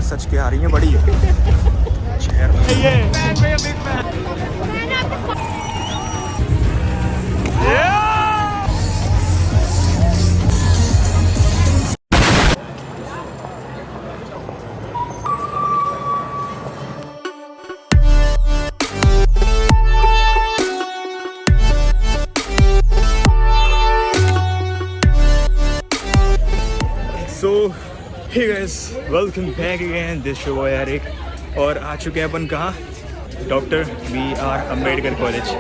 सच के आ रही हैं बड़ी शहर so hey guys, welcome back again, this show boy Eric. और आ चुके हैं अपन कहाँ? Doctor BR Ambedkar college.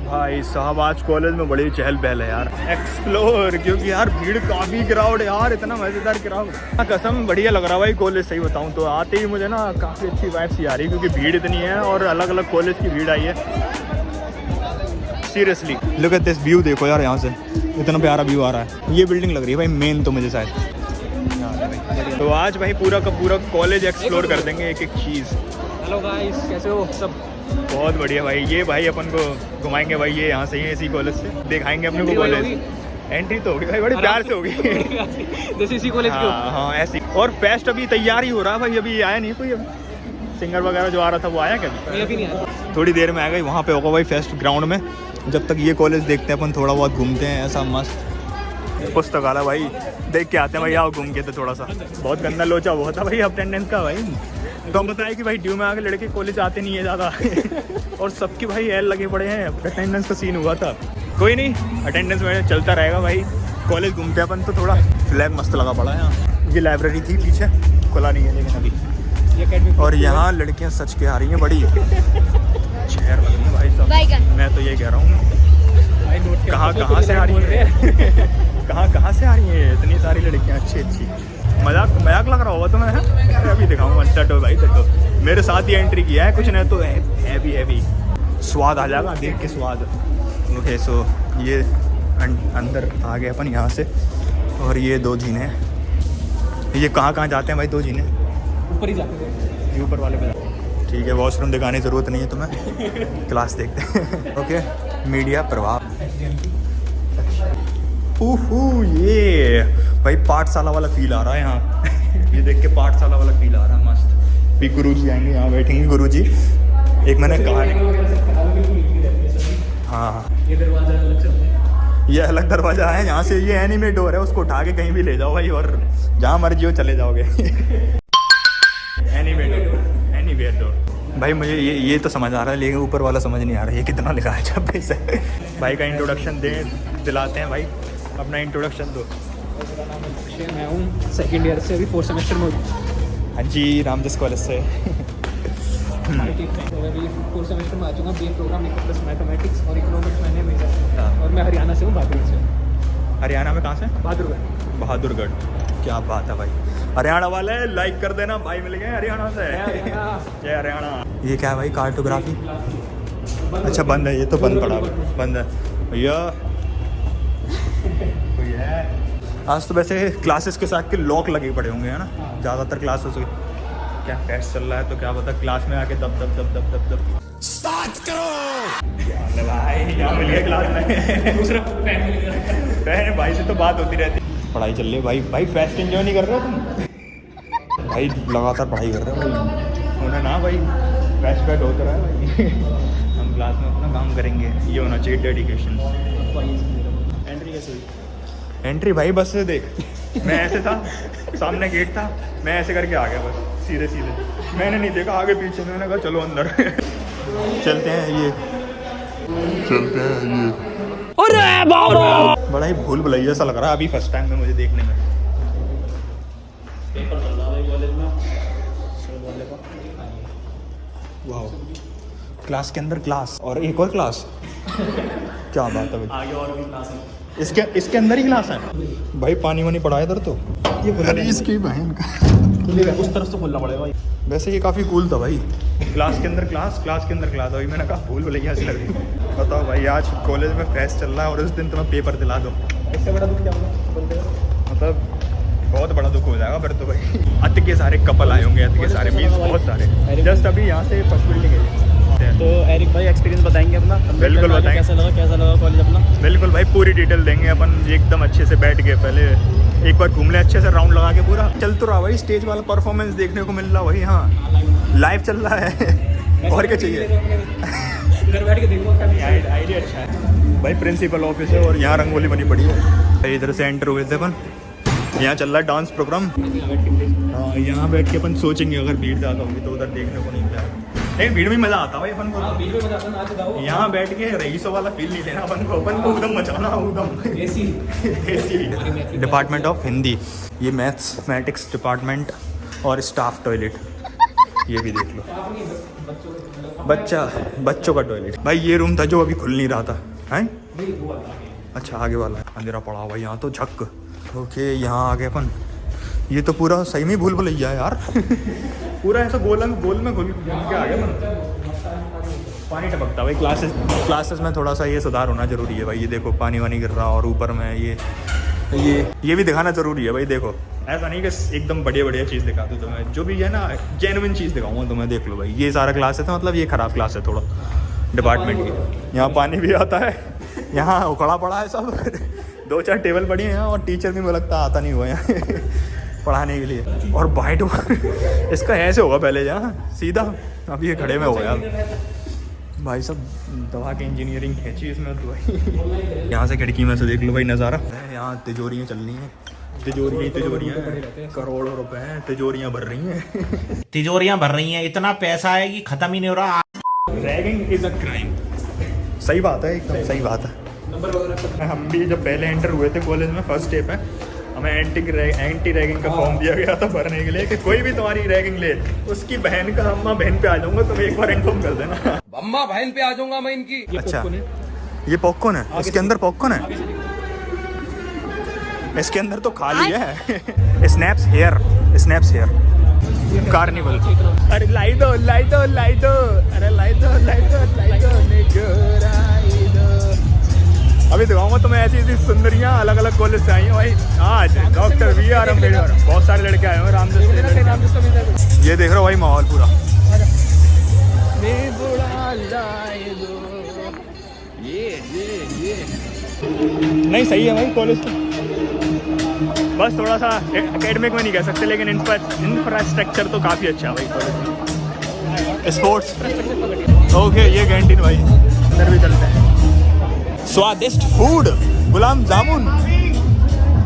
भाई साहब आज कॉलेज में बड़ी चहल पहल है यार, एक्सप्लोर, क्योंकि यार भीड़ काफ़ी क्राउड है यार, इतना मज़ेदार क्राउड, कसम बढ़िया लग रहा भाई कॉलेज। सही बताऊँ तो आते ही मुझे ना काफ़ी अच्छी वाइब्स आ रही, क्योंकि भीड़ इतनी है और अलग अलग कॉलेज की भीड़ आई है। Seriously look at this view, देखो यार यहाँ से इतना प्यारा व्यू आ रहा है। ये बिल्डिंग लग रही है भाई मेन तो मुझे शायद। तो आज भाई पूरा का पूरा कॉलेज एक्सप्लोर कर देंगे, एक एक चीज़। हेलो गाइस, कैसे हो सब? बहुत बढ़िया भाई। ये भाई अपन को घुमाएंगे भाई, ये यहाँ से ही इसी कॉलेज से दिखाएंगे अपने को कॉलेज। एंट्री तो होगी भाई, बड़े प्यार से होगी जैसे इसी कॉलेज की। हाँ ऐसी। और फेस्ट अभी तैयार ही हो रहा है भाई, अभी आया नहीं कोई, सिंगर वगैरह जो आ रहा था वो आया क्या? अभी नहीं आया, थोड़ी देर में आएगा। वहाँ पे होगा भाई फेस्ट ग्राउंड में। जब तक ये कॉलेज देखते हैं अपन, थोड़ा बहुत घूमते हैं ऐसा मस्त। पुस्तकालय भाई देख के आते हैं भाई, आओ घूम के। तो थोड़ा सा बहुत गंदा लोचा हुआ था भाई अटेंडेंस का भाई। तो हम बताया कि भाई ड्यू में आके लड़के कॉलेज आते नहीं है ज़्यादा और सबके भाई एल लगे पड़े हैं, अटेंडेंस का सीन हुआ था। कोई नहीं, अटेंडेंस में चलता रहेगा भाई। कॉलेज घूमते हैं अपन तो थोड़ा। फ्लैग मस्त लगा पड़ा है यहाँ। ये लाइब्रेरी थी पीछे, खुला नहीं है लेकिन अभी। और यहाँ लड़कियाँ सच के आ रही हैं बड़ी शहर लग रही है भाई साहब। मैं तो ये कह रहा हूँ, कहाँ से आ रही है कहाँ से आ रही है इतनी सारी लड़कियाँ अच्छी अच्छी। मजाक लग रहा होगा तुम्हें? अभी दिखाऊंगा टटो भाई, टटो मेरे साथ ही एंट्री किया है, कुछ नहीं तो हैवी स्वाद आ जाएगा देख के, स्वाद। ओके सो ये अंदर आ गए अपन यहाँ से। और ये दो जीने हैं, ये कहाँ जाते हैं भाई? दो जीने ऊपर ही जाते हैं, ये ऊपर वाले पे। ठीक है, वॉशरूम दिखाने की ज़रूरत नहीं है तुम्हें, क्लास देखते हैं। ओके, मीडिया प्रभाव। ये भाई पाठशाला वाला फील आ रहा है यहाँ ये देख के पाठशाला वाला फील आ रहा है मस्त। भी गुरुजी आएंगे, यहाँ बैठेंगे गुरुजी। एक मैंने कहा हाँ, ये अलग दरवाज़ा है यहाँ से। ये एनीमे डोर है, उसको उठा के कहीं भी ले जाओ भाई, और जहाँ मर्जी हो चले जाओगे एनीवे डोर भाई। मुझे ये तो समझ आ रहा है, लेकिन ऊपर वाला समझ नहीं आ रहा है, ये कितना लिखा है 26 है। भाई का इंट्रोडक्शन दिलाते हैं भाई, अपना इंट्रोडक्शन दो। मैं हूँ सेकंड ईयर से, अभी 4th सेमेस्टर में हूँ। हाँ जी, रामजस कॉलेज से। अभी 4th सेमेस्टर में आ चुका हूँ। BA प्रोग्राम प्लस मैथमेटिक्स और इकोनॉमिक्स मैंने मेजर। और मैं हरियाणा से हूँ, बहादुरगढ़ से। हरियाणा में कहाँ से? बहादुरगढ़। क्या बात है भाई। हरियाणा वाले लाइक कर देना भाई, मिल गए हरियाणा से। जय हरियाणा। ये क्या है भाई? कार्टोग्राफी। अच्छा बंद है, ये तो बंद पड़ा, बंद है भैया। आज तो वैसे क्लासेस के साथ के लॉक लगे पड़े होंगे है ना, ज़्यादातर क्लासेस। क्या फेस्ट चल रहा है तो क्या पता क्लास में आके दब स्टार्ट करो भाई। क्या मिल गया क्लास में? दूसरा फैन भाई से तो बात होती रहती। पढ़ाई चल रही है भाई फेस्ट एंजॉय नहीं कर रहे हो तुम? भाई लगातार पढ़ाई कर रहे हो उन्हें ना भाई, फेस्ट होता रहा है भाई हम क्लास में अपना काम करेंगे, ये होना चाहिए डेडिकेशन। एंट्री कैसे हुई? एंट्री भाई बस से देख, मैं ऐसे था, सामने गेट था, मैं ऐसे करके आ गया बस सीधे। मैंने नहीं देखा आगे पीछे, मैंने कहा चलो अंदर चलते हैं ये। अरे बाबा, बड़ा ही भूल भुलैया सा लग रहा है अभी फर्स्ट टाइम में मुझे देखने में। पेपर चल रहा है कॉलेज में। वाह, क्लास के अंदर क्लास और एक और क्लास क्या बात है भाई, आगे और भी क्लास है। इसके अंदर ही क्लास है भाई। पानी वानी पड़ा है इधर तो, ये इसकी बहन का उस तरफ से खोलना पड़ेगा भाई। वैसे ये काफ़ी कूल था भाई, क्लास के अंदर क्लास अभी मैंने कहा भूल भुलैया सी लग रही। बताओ भाई, आज कॉलेज में फेस्ट चल रहा है और उस दिन तुम्हें पेपर दिला दो, इससे बड़ा दुख क्या होगा? मतलब बहुत बड़ा दुख हो जाएगा फिर तो भाई। अत के सारे कपल आए होंगे, अत के सारे मीन्स बहुत सारे। जस्ट अभी यहाँ से फर्स्ट बिल्डिंग है। तो एरिक भाई एक्सपीरियंस बताएंगे अपना? बिल्कुल बिल्कुल बताएं कैसा लगा कॉलेज अपना। बिल्कुल भाई, पूरी डिटेल देंगे अपन एकदम अच्छे से बैठ के। पहले एक बार घूम ले अच्छे से, राउंड लगा के पूरा। चल तो रहा भाई, स्टेज वाला परफॉर्मेंस देखने को मिल रहा भाई। हाँ लाइव चल रहा है और क्या चाहिए। घर बैठ के देखो, आइडिया अच्छा है भाई। प्रिंसिपल ऑफिस है और यहाँ रंगोली बनी पड़ी है। इधर से एंटर हुए थे अपन, यहाँ चल रहा है डांस प्रोग्राम। हाँ यहाँ बैठ के अपन सोचेंगे, अगर भीड़ ज़्यादा होगी तो उधर देखने को नहीं मिलेगा। लेकिन भीड़ में मज़ा आता है भाई अपन को। यहाँ बैठ के रईसों वाला फील नहीं लेना अपन को उदम मचाना उदम। एसी डिपार्टमेंट ऑफ हिंदी, ये मैथमेटिक्स डिपार्टमेंट और स्टाफ टॉयलेट, ये भी देख लो। बच्चों का टॉयलेट भाई। ये रूम था जो अभी खुल नहीं रहा था, हैं? अच्छा आगे वाला है, अंधेरा पड़ा हुआ यहाँ तो झक। ओके यहाँ आगे अपन, ये तो पूरा सही में भूल भुलैया है यार। पूरा ऐसा गोल में घुल के आ गया मन। पानी टपकता भाई। क्लासेस में थोड़ा सा ये सुधार होना जरूरी है भाई। ये देखो पानी वानी गिर रहा, और ऊपर में ये भी दिखाना जरूरी है भाई। देखो ऐसा नहीं कि एकदम बढ़िया चीज़ दिखा दूँ तुम्हें, जो भी है ना जेन्युइन चीज़ दिखाऊंगा तुम्हें। देख लो भाई, ये सारा क्लास है तो मतलब ये ख़राब क्लास है थोड़ा डिपार्टमेंट की। यहाँ पानी भी आता है, यहाँ उखड़ा पड़ा है सब। 2-4 टेबल पड़ी हैं यहाँ, और टीचर भी मुझे लगता आता नहीं हुआ यहाँ पढ़ाने के लिए। और बाइट इसका ऐसे होगा पहले यहाँ सीधा, अभी ये खड़े में हो गया भाई। सब दवा की इंजीनियरिंग खींची इसमें तो भाई। यहाँ से खिड़की में से देख लो भाई नज़ारा। यहाँ तिजोरियाँ चल रही हैं, तिजोरियाँ करोड़ों रुपए हैं, तिजोरियाँ भर रही हैं। इतना पैसा है कि ख़त्म ही नहीं हो रहा। Ragging is a crime. सही बात है, एकदम सही बात है। हम भी जब पहले एंटर हुए थे कॉलेज में, फर्स्ट डे पे हमें एंटी रैगिंग का फॉर्म दिया गया था भरने के लिए कि कोई भी तुम्हारी रैगिंग ले, उसकी बहन का अम्मा बहन पे आ जाऊंगा, तुम एक बार इन्फॉर्म कर देना। अम्मा बहन पे आ जाऊंगा मैं इनकी। अच्छा ये पॉपकॉर्न है, इसके अंदर पॉपकॉर्न है, इसके अंदर तो खाली है। Snaps here carnival. अरे लाई दो अरे लाई दो। अभी दिखाऊंगा तुम्हें ऐसी सुंदरियां अलग अलग कॉलेज से आई हैं भाई। आज डॉक्टर BR अम्बेडकर, बहुत सारे लड़के आए हैं रामजस। ये देख रहे हो भाई माहौल पूरा। नहीं सही है भाई कॉलेज तो, बस थोड़ा सा एकेडमिक में नहीं कह सकते, लेकिन इंफ्रास्ट्रक्चर तो काफ़ी अच्छा है भाई कॉलेज में। Sports okay. ये कैंटीन भाई, अंदर भी चलते हैं। स्वादिष्ट फूड, गुलाब जामुन,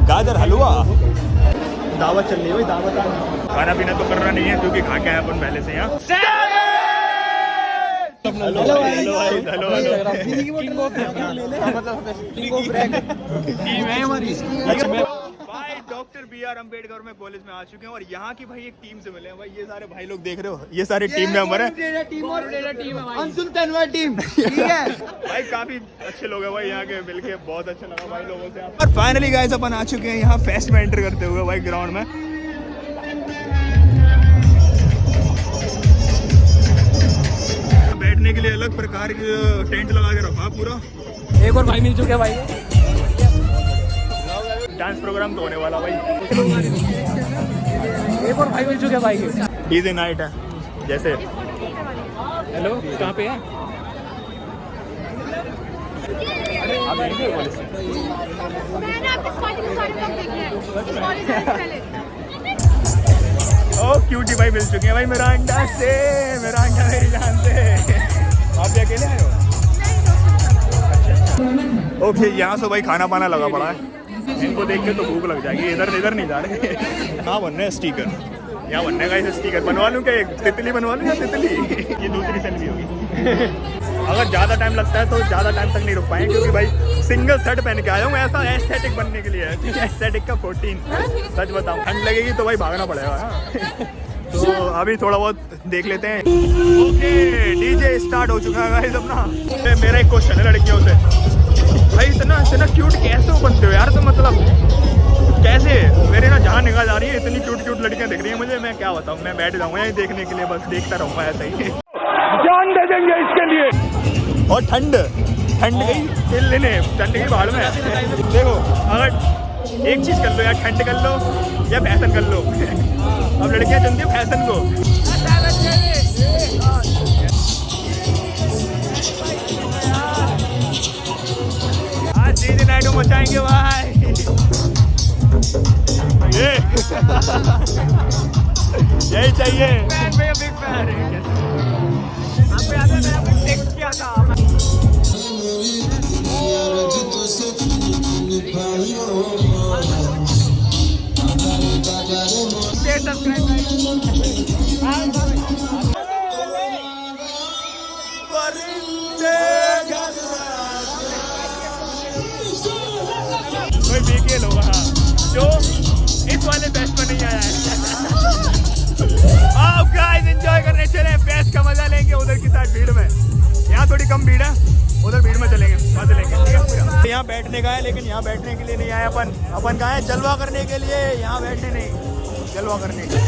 गाजर हलवा, दावत चल रही है भाई। दावत खाना पीना तो करना नहीं है क्योंकि खा के आए अपन पहले से यहाँ। भाई डॉक्टर BR अम्बेडकर में कॉलेज में आ चुके हैं और यहाँ की भाई एक टीम से मिले हैं भाई। ये सारे भाई लोग देख रहे हो, ये सारे टीम मेंबर हैं। भाई काफी अच्छे लोग हैं भाई यहाँ के, मिलके बहुत अच्छा लगा भाई लोगों से। और फाइनली गाइस अपन आ चुके हैं यहाँ फेस्ट में एंटर करते हुए भाई ग्राउंड में। बैठने के लिए अलग प्रकार के टेंट लगा के रखा पूरा। एक और भाई मिल चुके हैं भाई। डांस प्रोग्राम तो होने वाला भाई। एक और भाई मिल चुके हैं भाई। इजी नाइट है जैसे। हेलो कहाँ पे है? आप यहीं पे कॉलेज से? मैंने आपके स्कॉटिंग के सारे ब्लॉग देखे हैं कॉलेज आने से पहले। ओ क्यूटी भाई मिल चुके हैं भाई मेरा अंडा मेरी जान से। आप भी अकेले आए हो? अच्छा। ओके यहाँ से भाई खाना पाना लगा पड़ा है। इनको देख के तो भूख लग जाएगी। इधर नहीं जा रहे। हाँ बन रहे हैं स्टिकर, यहाँ बनने का इसे स्टिकर बनवा लूँ क्या? एक तितली बनवा लूँ या तितली? ये दूसरी सेल्फी होगी। अगर ज़्यादा टाइम लगता है तो ज़्यादा टाइम तक नहीं रुक पाएंगे क्योंकि भाई सिंगल शर्ट पहन के आया हूँ ऐसा एस्थेटिक बनने के लिए। एस्थेटिक का 14 सच बताऊँ, ठंड लगेगी तो भाई भागना पड़ेगा। तो अभी थोड़ा बहुत देख लेते हैं। ओके डीजे स्टार्ट हो चुका है गाइस अपना। मेरा एक क्वेश्चन है लड़कियों से, भाई इतना क्यूट कैसे बनते हो यार? तो मतलब कैसे? मेरे ना जहाँ निगाह जा रही है इतनी क्यूट लड़कियां दिख रही हैं मुझे, मैं क्या बताऊँ। मैं बैठ जाऊँगा यहीं देखने के लिए, बस देखता रहूँगा ऐसा ही। जान दे देंगे इसके लिए। और ठंड गई तिल लेने ठंड की पहाड़ में। देखो अगर एक चीज़ कर लो, या ठंड कर लो या फैशन कर लो। अब लड़कियां चलती है फैशन को। जाएंगे भाई। ये यही चाहिए। फैन भैया, बिग फैन। आपको याद है मैंने आपको टेक्स्ट किया था? कोई बीकेल होगा हाँ, जो इस वाले फेस्ट में नहीं आया है। आओ गाइस एंजॉय करने चले, फेस्ट का मजा लेंगे उधर की साइड भीड़ में। यहाँ थोड़ी कम भीड़ है, उधर भीड़ में चलेंगे, मजा लेंगे। ठीक है पूरा। यहाँ बैठने का है, लेकिन यहाँ बैठने के लिए नहीं आए अपन। अपन कहाँ है जलवा करने के लिए, यहाँ बैठने नहीं, जलवा करने के लिए।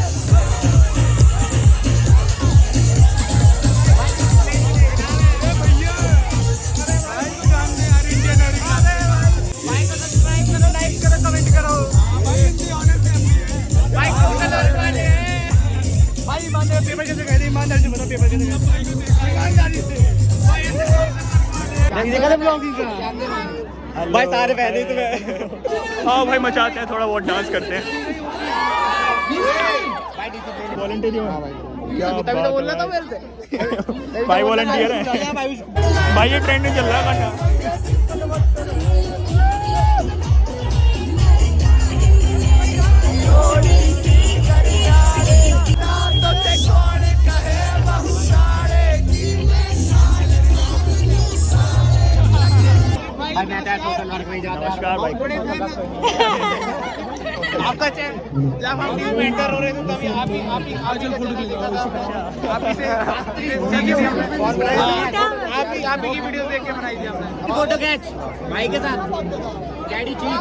भाई सारे पहले ही तुम्हें। हाँ भाई मचाते हैं, थोड़ा बहुत डांस करते हैं। वॉलंटियर क्या तभी तो बोल रहा था मेरे से। भाई वॉलंटियर है भाई, ये ट्रेंड नहीं चल रहा है गाना। नमस्कार भाई। आपका जब हम मेंटर हो रहे थे तभी आप ही जो फोटो आप ही की वीडियो देख के बनाई थी आपने फोटो खींच भाई के साथ डैडी चीज।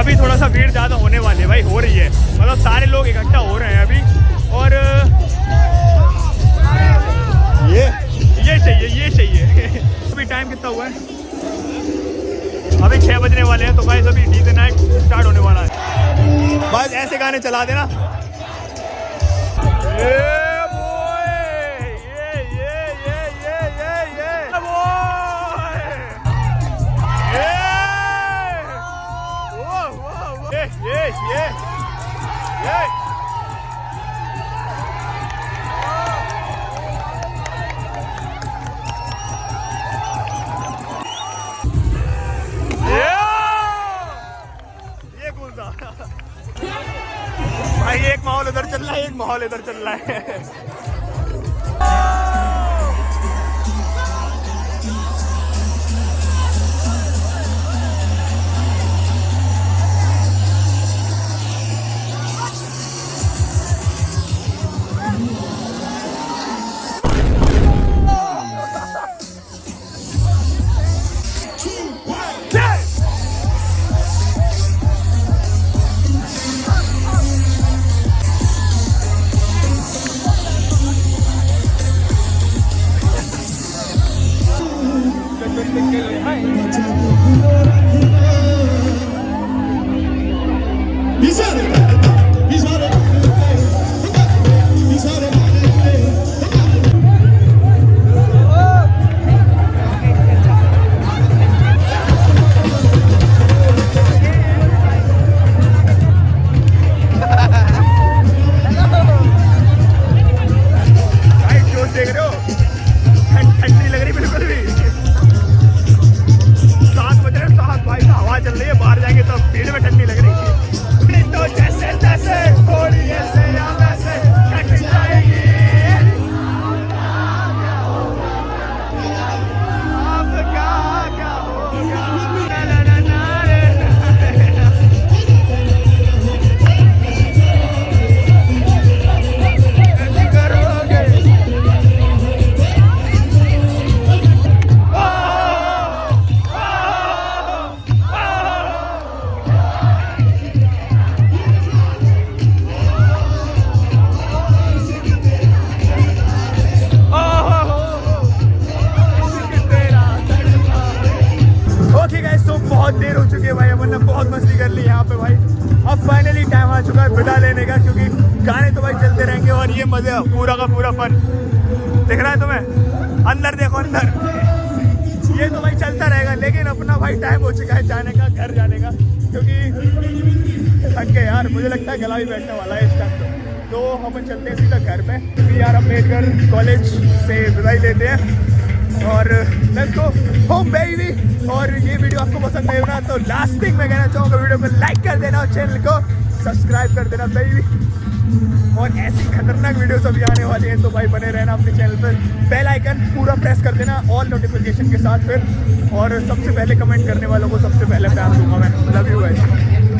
अभी थोड़ा सा भीड़ ज़्यादा होने वाली है भाई, हो रही है, मतलब सारे लोग इकट्ठा हो रहे हैं अभी। और ये चाहिए। अभी टाइम कितना हुआ है? अभी 6 बजने वाले हैं, तो भाई अभी डीजे नाइट स्टार्ट होने वाला है। बस ऐसे गाने चला देना। भाई एक माहौल उधर चल रहा है, एक माहौल इधर चल रहा है। देख रहे हो, ठंडी लग रही बिल्कुल भी। बहुत देर हो चुकी है भाई, अपन ने बहुत मस्ती कर ली यहाँ पे भाई। अब फाइनली टाइम आ चुका है विदा लेने का, क्योंकि गाने तो भाई चलते रहेंगे और ये मजे पूरा का पूरा फन दिख रहा है तुम्हें। अंदर देखो अंदर, ये तो भाई चलता रहेगा, लेकिन अपना भाई टाइम हो चुका है जाने का, घर जाने का, क्योंकि थक गए यार, मुझे लगता है गला भी बैठने वाला है इस टाइम। तो अपन चलते हैं सीधा घर पे, क्योंकि यार अम्बेडकर कॉलेज से विदाई लेते हैं और लेट्स गो होम बेबी। और ये वीडियो आपको पसंद नहीं होना तो लास्ट थिंग मैं कहना चाहूँगा, वीडियो को लाइक कर देना और चैनल को सब्सक्राइब कर देना बेबी। और ऐसी खतरनाक वीडियोस अभी आने वाली हैं, तो भाई बने रहना अपने चैनल पर, बेल आइकन पूरा प्रेस कर देना ऑल नोटिफिकेशन के साथ फिर। और सबसे पहले कमेंट करने वालों को सबसे पहले प्यार दूंगा मैं। Love you guys.